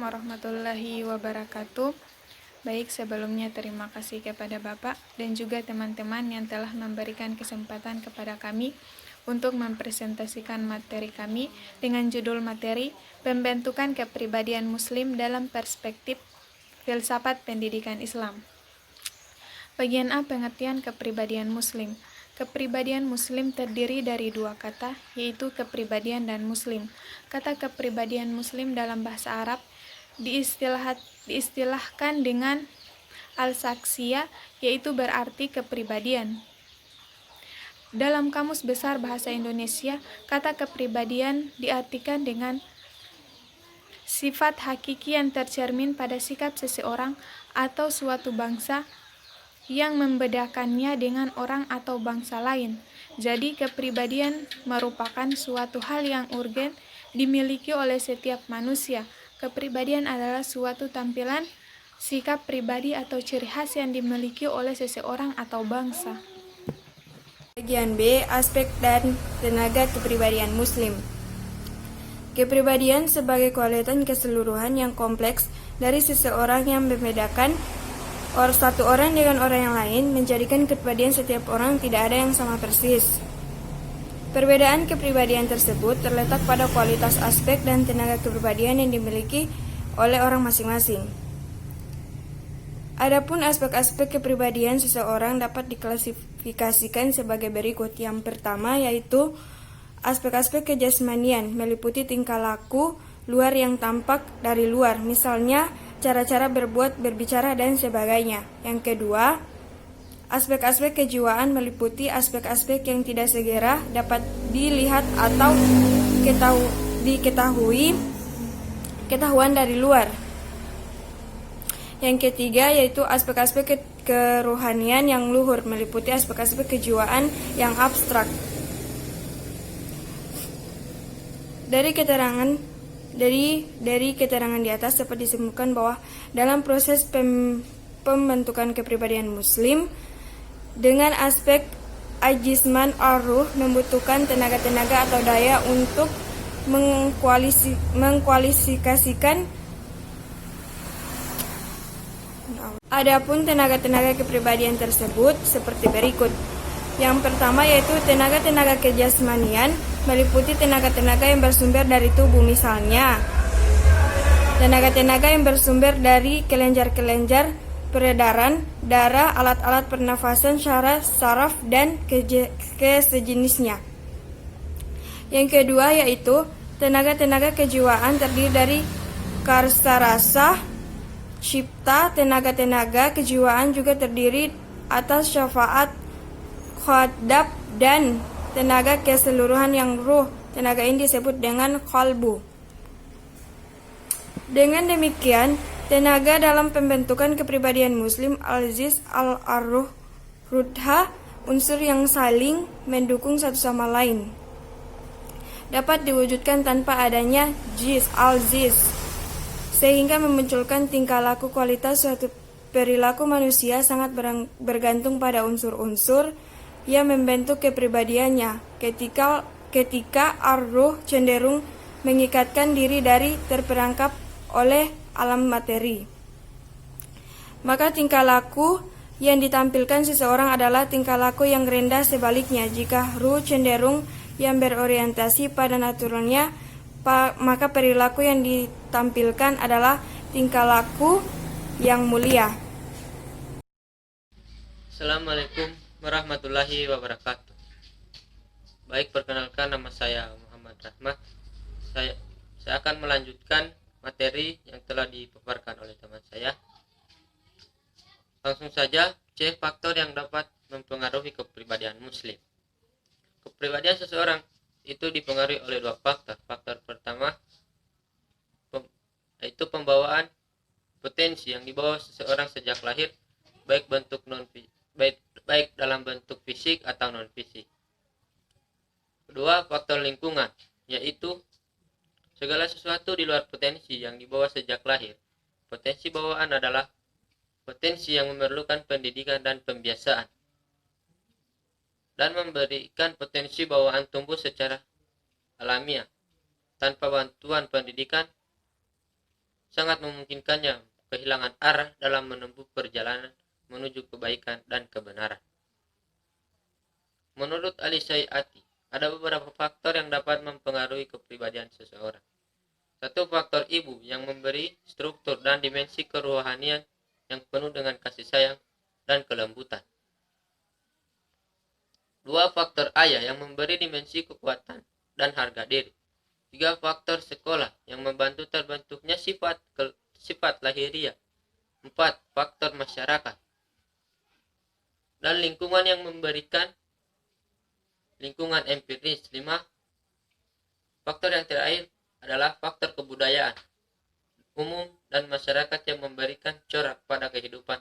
warahmatullahi wabarakatuh. Baik, sebelumnya terima kasih kepada Bapak dan juga teman-teman yang telah memberikan kesempatan kepada kami untuk mempresentasikan materi kami dengan judul materi Pembentukan Kepribadian Muslim dalam Perspektif Filsafat Pendidikan Islam. Bagian A, pengertian kepribadian Muslim. Kepribadian Muslim terdiri dari dua kata, yaitu kepribadian dan Muslim. Kata kepribadian Muslim dalam bahasa Arab diistilahkan dengan al-saksiyah, yaitu berarti kepribadian. Dalam Kamus Besar Bahasa Indonesia, kata kepribadian diartikan dengan sifat hakiki yang tercermin pada sikap seseorang atau suatu bangsa yang membedakannya dengan orang atau bangsa lain. Jadi, kepribadian merupakan suatu hal yang urgen dimiliki oleh setiap manusia. Kepribadian adalah suatu tampilan sikap pribadi atau ciri khas yang dimiliki oleh seseorang atau bangsa. Bagian B, aspek dan tenaga kepribadian Muslim. Kepribadian sebagai kualitas keseluruhan yang kompleks dari seseorang yang membedakan satu orang dengan orang yang lain, menjadikan kepribadian setiap orang tidak ada yang sama persis. Perbedaan kepribadian tersebut terletak pada kualitas aspek dan tenaga kepribadian yang dimiliki oleh orang masing-masing. Adapun aspek-aspek kepribadian seseorang dapat diklasifikasikan sebagai berikut. Yang pertama yaitu aspek-aspek kejasmanian, meliputi tingkah laku luar yang tampak dari luar, misalnya cara-cara berbuat, berbicara, dan sebagainya. Yang kedua, aspek-aspek kejiwaan meliputi aspek-aspek yang tidak segera dapat dilihat atau ketahuan dari luar. Yang ketiga yaitu aspek-aspek kerohanian yang luhur, meliputi aspek-aspek kejiwaan yang abstrak. Dari keterangan di atas dapat disimpulkan bahwa dalam proses pembentukan kepribadian Muslim dengan aspek ajisman ar-ruh membutuhkan tenaga-tenaga atau daya untuk mengkualifikasikan. Adapun tenaga-tenaga kepribadian tersebut seperti berikut. Yang pertama yaitu tenaga-tenaga kejasmanian, meliputi tenaga-tenaga yang bersumber dari tubuh, misalnya tenaga-tenaga yang bersumber dari kelenjar-kelenjar peredaran darah, alat-alat pernafasan, saraf, dan sejenisnya. Yang kedua yaitu tenaga-tenaga kejiwaan terdiri dari karsa rasa, cipta. Tenaga-tenaga kejiwaan juga terdiri atas syafaat, khadab, dan tenaga keseluruhan yang ruh. Tenaga ini disebut dengan qalbu. Dengan demikian, tenaga dalam pembentukan kepribadian Muslim al-ziz al-arruh rudha, unsur yang saling mendukung satu sama lain, dapat diwujudkan tanpa adanya jiz al-ziz, sehingga memunculkan tingkah laku. Kualitas suatu perilaku manusia sangat bergantung pada unsur-unsur yang membentuk kepribadiannya. Ketika ar-ruh cenderung mengikatkan diri dari terperangkap oleh alam materi, maka tingkah laku yang ditampilkan seseorang adalah tingkah laku yang rendah. Sebaliknya, jika ruh cenderung yang berorientasi pada naturalnya, maka perilaku yang ditampilkan adalah tingkah laku yang mulia. Assalamualaikum warahmatullahi wabarakatuh. Baik, perkenalkan, nama saya Muhammad Rahmat. Saya akan melanjutkan materi yang telah dipaparkan oleh teman saya. Langsung saja, C. Faktor yang dapat mempengaruhi kepribadian Muslim. Kepribadian seseorang itu dipengaruhi oleh dua faktor. Faktor pertama yaitu pembawaan potensi yang dibawa seseorang sejak lahir, baik dalam bentuk fisik atau non fisik. Kedua, faktor lingkungan, yaitu segala sesuatu di luar potensi yang dibawa sejak lahir. Potensi bawaan adalah potensi yang memerlukan pendidikan dan pembiasaan, dan memberikan potensi bawaan tumbuh secara alamiah tanpa bantuan pendidikan sangat memungkinkannya kehilangan arah dalam menempuh perjalanan menuju kebaikan dan kebenaran. Menurut Alisai Ati, ada beberapa faktor yang dapat mempengaruhi kepribadian seseorang. Satu, faktor ibu yang memberi struktur dan dimensi kerohanian yang penuh dengan kasih sayang dan kelembutan. Dua, faktor ayah yang memberi dimensi kekuatan dan harga diri. Tiga, faktor sekolah yang membantu terbentuknya sifat lahiriah. Empat, faktor masyarakat dan lingkungan yang memberikan lingkungan empiris. Lima, faktor yang terakhir adalah faktor kebudayaan umum dan masyarakat yang memberikan corak pada kehidupan